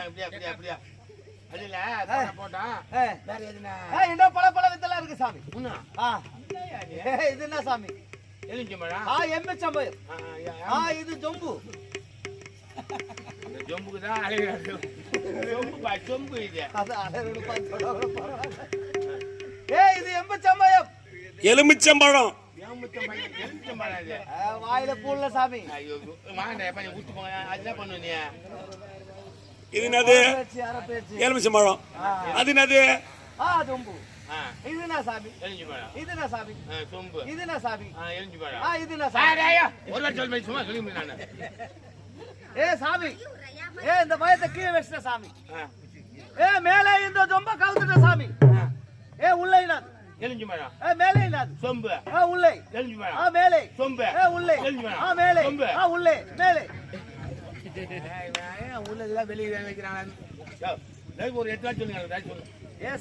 அப்படியா அதுல போட்டான் வேற எதுனா என்ன பல வித்தெல்லாம் இருக்கு சாமி. இது என்ன சாமி? எலுமிச்சம்பழம். எலுமிச்சம்பழம். இது ஜொம்பு. ஜொம்புக்கு தான் அழகு. ஜொம்பு இது. இது எலுமிச்சம்பழம். எலுமிச்சம்பழம். வாயில பூல்ல சாமி. அதுதான் பண்ணுவீங்க. இது என்னது? எலுமிச்சம்பழம். அது என்னது? ஜொம்பு. இது என்ன சாமி? எலுமிச்சம்பழம். இது என்ன சாமி? சொம்பு. இது என்ன சாமி? எலுமிச்சம்பழம். இது என்ன சாமி? ஒரு வாரம் சொல்லி சும்மா சொல்லி நான். சாமி, இந்த பயத்தை கீழே வச்சிட்ட சாமி. மேலே இந்த ஜொம்ப கவுத்துட்ட சாமி. உள்ளே இனாது. எலுமிச்சம்பழம். மேலே இனாது. சொம்பு. உள்ளே. எலுமிச்சம்பழம். மேலே. சொம்பு. உள்ளே. எலுமிச்சம்பழம். மேலே. சொம்பு. உள்ளே. மேலே. உள்ளதெல்லாம் வெளியே வைக்கிறாங்க. ஒரு 8 வாரம் சொல்லுங்க.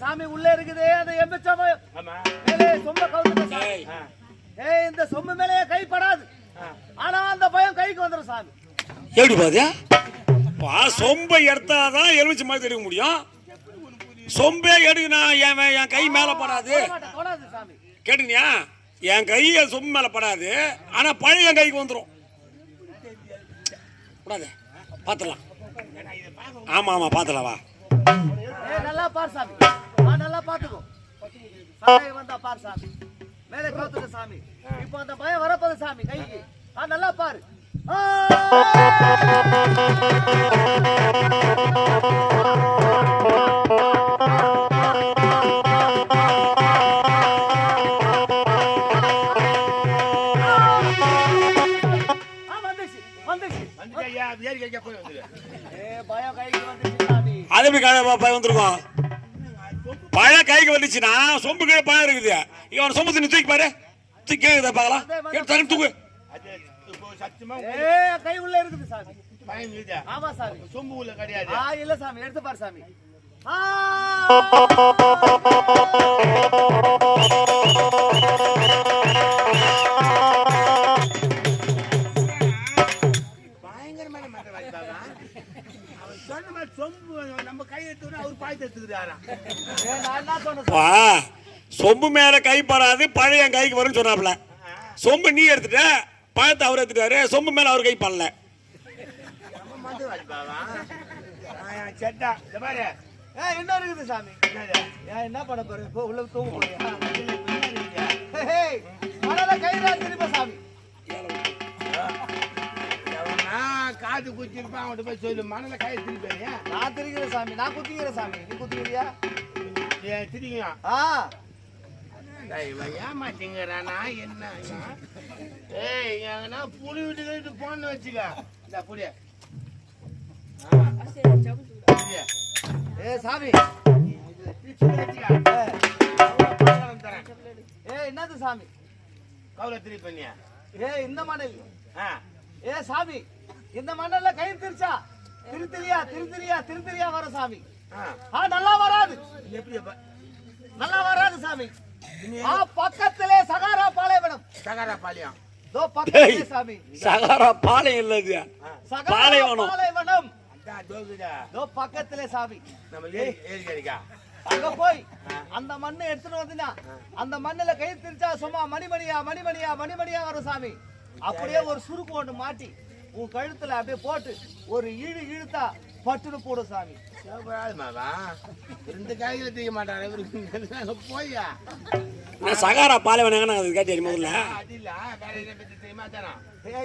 சாமி உள்ளே இருக்குது அந்த எலுமிச்சம்பழம். ஆமா. மேலே சொம்ப கவுத்துட்ட சாமி. இந்த சொம்பு மேலே கை படாது. ஆனா அந்த பயம் கைக்கு வந்துடும் சாமி. எப்படி பாதியா? சொம்பை எடுத்தாதான் எலுமிச்சை மாதிரி எடுக்க முடியும். சொம்பே எடுக்கணா என் கை மேல படாது. கேட்டுனியா? என் கை சொம்பு மேல படாது. ஆனா பழைய என் கைக்கு வந்துடும். கூடாது. பாத்துலாம். ஆமா பாத்துலாம் வா. நல்லா பார் சாமி. நல்லா பாத்துக்கோ. வந்தா பார் சாமி. மேலே கவுத்துட்ட சாமி. இப்போ அந்த பயம் வரப்போது சாமி கைக்கு. நல்லா பாரு. அது எப்படி பயம் வந்துருக்கும்? பழைய கைக்கு வந்துச்சுன்னா சொம்பு கீழே பயம் இருக்குது. இவன் சொம்பு தண்ணி தூக்கி பாரு. தூக்கி பார்க்கலாம். தூக்கு. கை உள்ள இருக்குது சாமி. ஆமா சாமி. சொம்பு உள்ள கிடையாது. இல்ல சாமி, எடுத்து பாரு சாமி. பயங்கரமான சொம்பு நம்ம கை எடுத்து அவர் பாய்த்து எடுத்துக்கிறாரா? சொம்பு மேல கை படாது, பழைய கைக்கு வரும்னு சொன்னாப்ல. சொம்பு நீ எடுத்துட்ட, பழத்தை அவர் எடுத்துட்டாரு. சொம்பு மேல அவர் கை பண்ணல. என்ன இருக்குது சாமி? என்ன பண்ண போற? உள்ள தூங்க போறியா? கைதா திரும்ப சாமி. காது குத்திருப்பான். அவன்கிட்ட போய் சொல்லு. மணல கையை திருப்பி. நான் திரிக்கிறேன் சாமி. நான் குத்திக்கிறேன் சாமி. நீ குத்திக்கிறியா? திரிங்க. ஏமாத்திங்கிறானா என்ன? எங்கன்னா புளி விட்டு போன்னு வச்சுக்க. இந்த புளிய சாமி என்னது சாமி? கவுல திரி பண்ணியா? இந்த மணல். சாமி, இந்த மணல்ல கை திருச்சா திருத்திரியா வர சாமி. நல்லா வராது. எப்படி நல்லா வராது சாமி. பக்கத்திலே சகாரா பாலைவனம். சகாரா பாளையம். சாமி, சகாரா பாளையம் இல்லது. பாலைவனம் பக்கத்திலே சாமி. அங்க போய் அந்த மண்ணை எடுத்துட்டு வந்தீங்கன்னா அந்த மண்ணுல கை திரிச்சா சும்மா மணிமணியா வரும் சாமி. அப்படியே ஒரு சுருக்கு ஒன்று மாட்டி உன் கழுத்துல அப்படியே போட்டு ஒரு இழுத்தா பட்டுன்னு போடும் சாமி. இந்த காய்கறி தீக்க மாட்டாங்க. போயா சகாரா பாலைவனம் அது கேட்டி முதல்ல.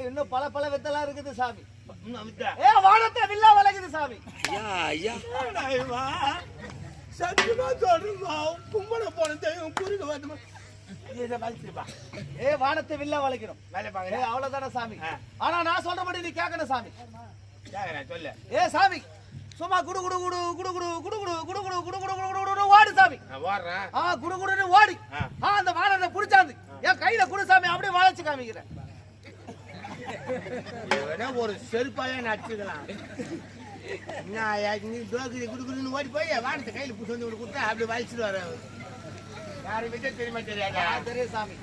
இன்னும் பல வித்தெல்லாம் இருக்குது சாமி. வானத்தை வில்லா வளைக்குது சாமி. சத்தியமா சொல்றா. கும்பல போன குறுக்க வந்து வானத்தை வில்லா வளைக்கணும். அவ்வளவுதானே சாமி. ஆனா நான் சொல்றபடி நீ கேட்கணும் சாமி. சொல்லு. சாமி, சும்மா குடு குடு குடு குடு குடு குடு குடு குடு குடு குடு குடு குடு குடு ஓடு சாமி. குடு குடுன்னு ஓடி அந்த வானத்தை புடிச்சாந்து என் கையில குடு சாமி. அப்படியே வளைச்சு காமிக்கிறேன். ஒரு செருப்பாலே நடிச்சுக்கலாம். நீ குடு குடுன்னு ஓடி போய் வானத்தை கையில புடிச்சு வந்து கொடுத்தா அப்படி வளைச்சிட்டு வர. யாரும் விட்டு தெரியுமா? தெரியாது. தெரியும் சாமி.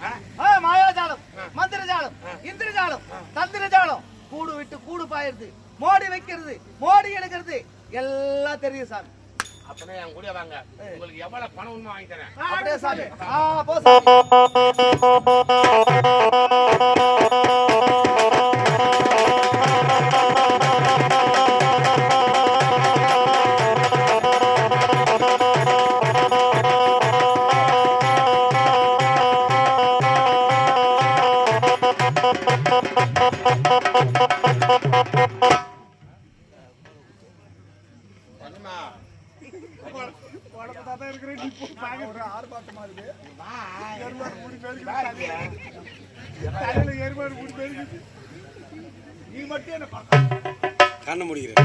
மாயாஜாலம், மந்திரஜாலம், இந்திரஜாலம், தந்திரஜாலம். கூடு விட்டு கூடு பாயிருது, மோடி வைக்கிறது, மோடி எடுக்கிறது, எல்லாம் தெரியும் சாமி. அப்பனா என் கூட வாங்க, உங்களுக்கு எவ்வளவு பணம் உண்மை வாங்கி தரேன். அப்படியே சாமி. போ சாமி. நீ மட்டும் என்ன கண்ண முடிக்கிறேன்.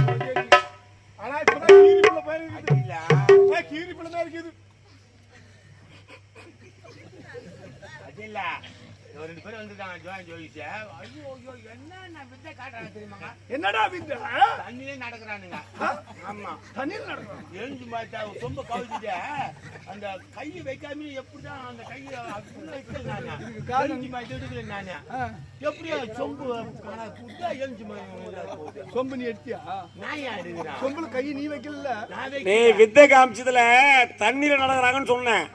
ஆனா இப்பதான் கீரிப்புள்ள பேரு இருக்குது. கீரிப்புள்ள தான் இருக்குது. அது இல்ல, ரெண்டு பேரும் வந்துருக்காங்க ஜோயிஸ். ஐயோ ஐயோ, என்ன வித்தை காட்டுறாங்க தெரியுமாங்க? என்னடா வித்தை? தண்ணியிலே நடக்கிறானுங்க. ஆமா, தண்ணியில் நடக்கிறான். எழுந்து பார்த்தா ரொம்ப கவுச்சிட்டு அந்த கையை வைக்காம எப்படிதான் அந்த கையை வைக்கல நானு. எழுந்து மாதிரி எடுக்கல நானு. எப்படியா சொம்பு புட்டா எழுந்து சொம்பு நீ எடுத்தியா? நான் ஏன் எடுக்கிறேன்? சொம்புல கையை நீ வைக்கல. நீ வித்தை காமிச்சதுல தண்ணியில நடக்கிறாங்கன்னு சொன்னேன்.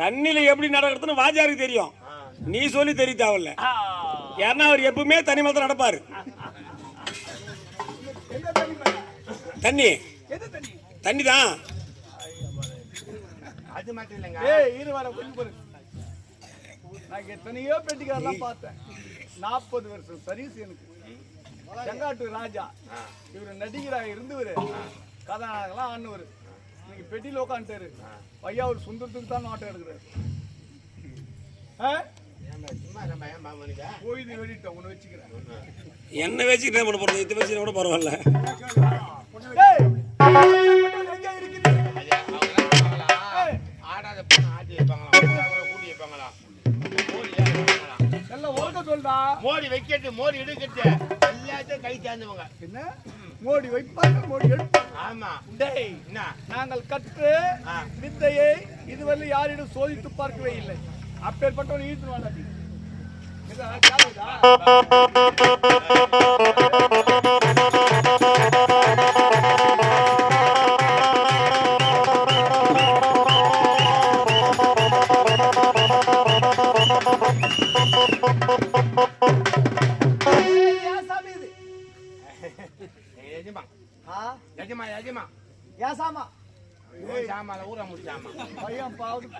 தண்ணியில எப்படி நடக்கிறதுன்னு வாஜாருக்கு தெரியும். நீ சொல்லி தெரிய தேவையில்ல. ஏன்னா அவர் எப்பவுமே தனி மரத்தில் நடப்பாரு. தண்ணி தண்ணி தான். அது மட்டும் இல்லைங்க. நான் எத்தனையோ பெட்டிக்காரெல்லாம் பார்த்தேன். 40 வருஷம் சர்வீஸ் எனக்கு. செங்காட்டு ராஜா இவர் நடிகராக இருந்தவர், கதாநாயகெல்லாம் ஆனவர். இன்னைக்கு பெட்டியில் உட்காந்துட்டாரு. பையா ஒரு சுந்தரத்துக்கு தான் நாட்டம் எடுக்கிறாரு. என்ன வச்சுக்கிட்டே பண்ண போறது? இது வச்சு கூட பரவாயில்ல. ஆடாத பொண்ணு ஆட்டி வைப்பாங்களா, கூட்டி வைப்பாங்களா? மோடி வைக்கட்டு, மோடி எடுக்கட்டு, எல்லாத்தையும் கை சேர்ந்தவங்க. என்ன மோடி வைப்பாங்க, மோடி எடுப்பாங்க. ஆமா. டேய், நாங்கள் கற்று வித்தையை இதுவரை யாரிடம் சோதித்து பார்க்கவே இல்லை. அப்பேற்பட்டவன் ஈர்த்து வாடாடி.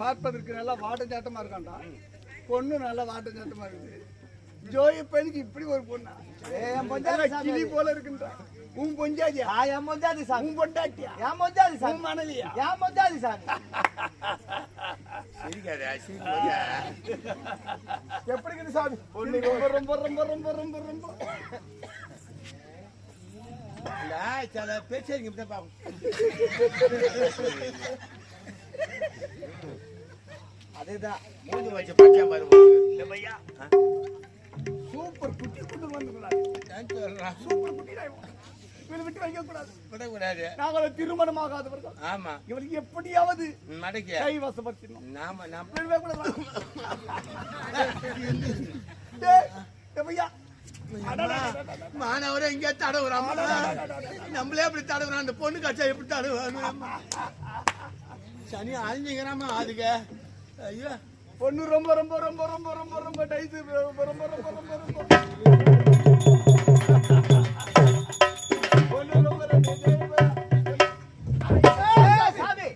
பார்ப்பதற்கு நல்லா வாட்ட சாட்டமா இருக்காண்டா. பொண்ணு நல்லா வாட்ட சாட்டமா இருக்குது. ஜோய் பையனுக்கு இப்படி ஒரு பொண்ணா? கிளி போல இருக்குன்றா. உன் பொஞ்சாதியா? என் பொஞ்சாதி சாமி. உன் பொண்டாட்டியா? என் பொஞ்சாதி சாமி. மணலியா? என் பொஞ்சாதி சாமி. எப்படி இருக்குது சாமி? பொண்ணு ரொம்ப ரொம்ப ரொம்ப ரொம்ப ரொம்ப ரொம்ப சில பேச்சு பாப்போம். அதேதான் மூஞ்சி வச்சு பச்சை பாருங்க. சூப்பர் குட்டி குட்டி வந்துக்கூடாது. சூப்பர் குட்டி இவனை விட்டு வைக்க கூடாது. விடக்கூடாது. நாங்கள் திருமணமாகாதவர்கள். ஆமா. இவனுக்கு எப்படியாவது நடக்க கை வசப்படுத்தணும். நாம நம்ம கூட மாணவரை எங்க தடவுறான். நம்மளே அப்படி தடவுறான். அந்த பொண்ணு கட்சா எப்படி தடவுறான்? சனி அழிஞ்சிக்கிறாமா அதுக்கு. ஐயோ, பொண்ணு ரொம்ப ரொம்ப ரொம்ப ரொம்ப ரொம்ப ரொம்ப டைஸ். ரொம்ப ரொம்ப ரொம்ப ரொம்ப ரொம்ப பொண்ணு ரொம்ப சாமி.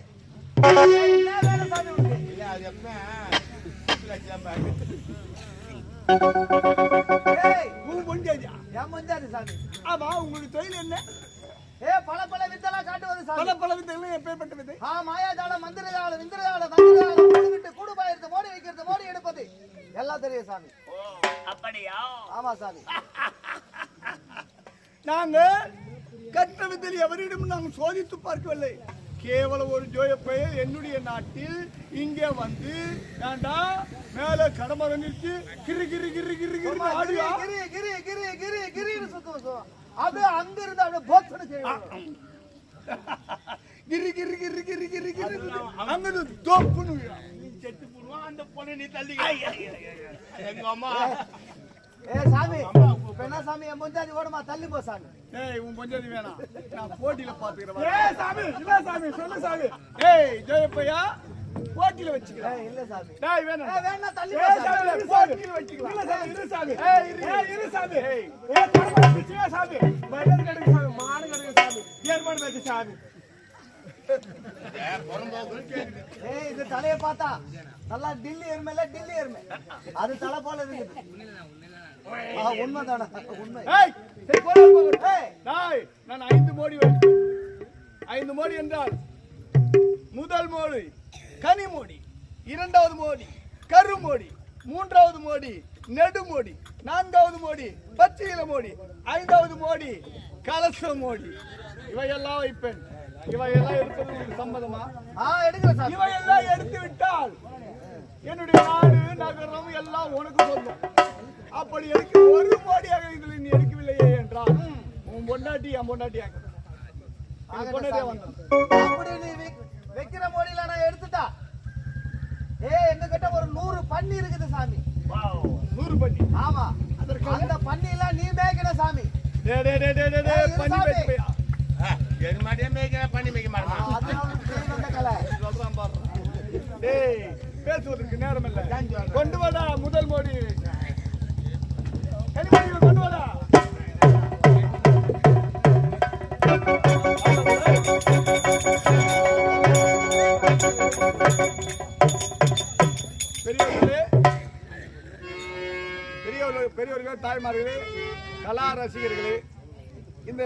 என்ன வேலை சாமி உனக்கு? இல்ல அது எப்ப சாமி. ஆமா, உங்களுக்கு தொழில் என்ன? பல பல வித்தெல்லாம் காட்டுவது சாமி. பல பல வித்தைகள் எப்பேற்பட்ட வித்தை? மாயாஜாலம், மந்திரஜாலம், இந்திரஜாலம், தந்திரஜாலம், கூடு விட்டு கூடு பாயிறது, மோடி வைக்கிறது, மோடி எடுப்பது எல்லாம் தெரியும் சாமி. அப்படியா? ஆமா சாமி. நாங்க கற்ற வித்தையில் எவரிடம் நாங்கள் சோதித்து பார்க்கவில்லை. கேவலம் ஒரு ஜோயப்பைய என்னுடைய நாட்டில் இங்கே வந்து ஏண்டா மேல கடமரை நிறுத்தி கிரி கிரி கிரி கிரி கிரி ஆடியா கிரி கிரி கிரி கிரி கிரின்னு சுத்துவோம். அது அங்க இருந்து அப்படியே போக்சன செய்வோம். கிரி கிரி கிரி கிரி கிரி கிரி அங்க இருந்து தோப்புன்னு செத்து போடுவான். அந்த பொண்ணை நீ தள்ளி எங்க அம்மா சாமி இப்ப என்ன சாமி என் பொஞ்சாதி ஓடுமா தள்ளி போ சாமி. ஏய் உன் பொஞ்சாதி வேணாம், நான் போட்டியில பாத்துக்கிறேன். ஏய் சாமி இல்ல சாமி சொல்லு சாமி. ஏய் ஜெயப்பையா போட்டியில வச்சுக்கிறேன். இல்ல சாமி டேய் வேணாம். வேணா தள்ளி போ சாமி. போட்டியில வச்சுக்கலாம். இல்ல சாமி இரு சாமி. ஏய் இரு சாமி. ஏய் தரமா பிச்சியா சாமி. மயிலர் கடுக்கு சாமி, மாடு கடுக்கு சாமி, ஏர்மாடு வெச்சு சாமி. ஏய் இது தலைய பார்த்தா நல்லா டில்லி எருமைல டில்லி எருமை. அது தலை போல இருக்குது. உண்மைதானா? உண்மை. ஏய் சரி போடா போடு. ஏய் டேய் நான் 5 மோடி வெச்சு. 5 மோடி என்றால் முதல் மோடி கனி மோடி, இரண்டாவது மோடி கரு மோடி, மூன்றாவது மோடி நெடு மோடி, நான்காவது மோடி பச்சை இலை மோடி, ஐந்தாவது மோடி கலச மோடி. இவையெல்லாம் வைப்பேன். இவையெல்லாம் எடுப்பது உங்களுக்கு சம்மதமா? எடுக்கிற சாமி. இவையெல்லாம் எடுத்து விட்டால் என்னுடைய நாடு நகரம் எல்லாம் உனக்கு சொல்லும். அப்படி எனக்கு ஒரு மோடியாக இதில் நீ எடுக்கவில்லையே என்றால் உன் பொண்டாட்டி என் பொண்டாட்டியாக பொண்டாட்டியா வந்தோம். அப்படி நீ வைக்கிற மோடியில நான் எடுத்துட்டா எங்க கிட்ட ஒரு 100 பன்னி இருக்குது சாமி. 100 பண்ணி. ஆமா அந்த பன்னி எல்லாம் நீ மேய்க்கணும் சாமி. பண்ணி வைப்பையா? எருமாடியே மேய்க்கிற பண்ணி மேய்க்க மாட்டோம். சொல்றான் பாரு. டேய் பேசுவதற்கு நேரம் இல்ல. கொண்டு வாடா முதல் மோடி. கனிமொழி கொண்டு வாடா. பெரியவர்களே, தாய்மார்களே, கலா ரசிகர்களே, இந்த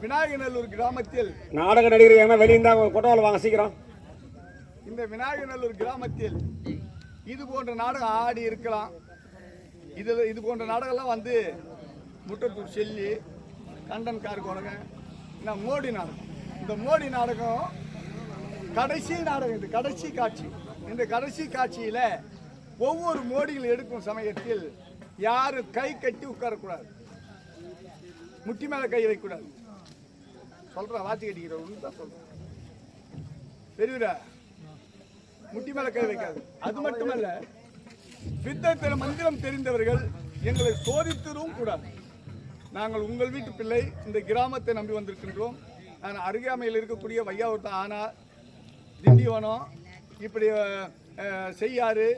விநாயகநல்லூர் கிராமத்தில் நாடக நடிகர் என்ன வெளியிருந்தா கொட்டவால வாங்க சீக்கிரம். இந்த விநாயகநல்லூர் கிராமத்தில் இது போன்ற நாடகம் ஆடி இருக்கலாம். இது போன்ற நாடகம்லாம் வந்து முட்டத்தூர் செல்லி, கண்டன் கார்கோணகன், மோடி நாடகம். இந்த மோடி நாடகம் கடைசி நாடகம். இது கடைசி காட்சி. இந்த கடைசி காட்சியில ஒவ்வொரு மோடிகள் எடுக்கும் சமயத்தில் யாரும் கை கட்டி உட்காரக்கூடாது, முட்டி மேல கை வைக்கக்கூடாது. சொல்ற வாட்சி கட்டிக்கிறவங்க சொல்றேன். பெரியவரா முட்டி மேல கை வைக்காது. அது மட்டுமல்ல, வித்தத்தில் மந்திரம் தெரிந்தவர்கள் எங்களை சோதித்ததும் கூடாது. நாங்கள் உங்கள் வீட்டு பிள்ளை, இந்த கிராமத்தை நம்பி வந்திருக்கின்றோம். நான் அருகாமையில் இருக்கக்கூடிய வையாவூர் ஆனா, திண்டிவனம், இப்படி செய்யாறு,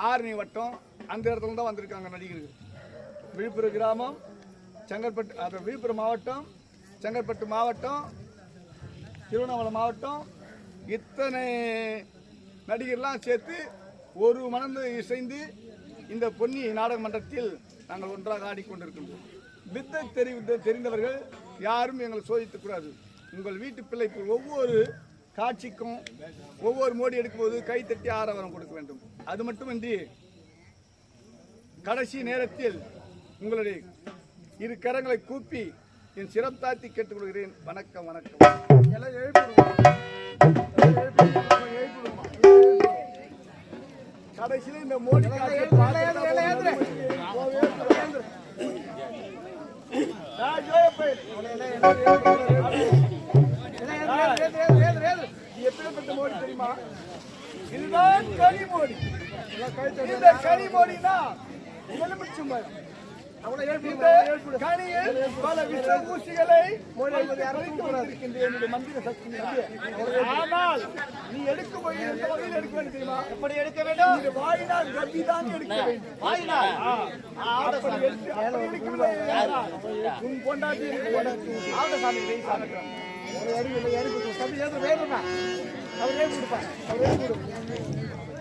ஆரணி வட்டம், அந்த இடத்துல தான் வந்திருக்காங்க நடிகர்கள். விழுப்புரம் கிராமம், செங்கல்பட்டு, அது விழுப்புரம் மாவட்டம், செங்கல்பட்டு மாவட்டம், திருவண்ணாமலை மாவட்டம், இத்தனை நடிகர்லாம் சேர்த்து ஒரு மனந்து இசைந்து இந்த பொன்னி நாடக மன்றத்தில் நாங்கள் ஒன்றாக ஆடிக்கொண்டிருக்கின்றோம். வித்தை தெரிந்தவர்கள் யாரும் எங்களை சோதிக்கக்கூடாது. உங்கள் வீட்டு பிள்ளை ஒவ்வொரு காட்சிக்கும் ஒவ்வொரு மோடி எடுக்கும்போது கை தட்டி ஆரவாரம் கொடுக்க வேண்டும். அது மட்டுமின்றி கடைசி நேரத்தில் உங்களுடைய இரு கரங்களை கூப்பி என் சிரம் தாத்தி கேட்டுக்கொள்கிறேன். வணக்கம் வணக்கம். கடைசியில் இந்த மோடி எப்படிப்பட்ட மோடி தெரியுமா? இதுதான் கனி மோடி. இந்த கனி மோடினா எலுமிச்சம்பழம். கனியில் பல விஷ ஊசிகளை என்னுடைய மந்திர சக்தி. ஆனால் நீ எடுக்க போய் எந்த வகையில் எடுக்க வேண்டும் தெரியுமா? எப்படி எடுக்க வேண்டும்? இது வாயினால் கப்பி தான் எடுக்க வேண்டும். வாயினால் உன் பொண்டாட்டி அவர்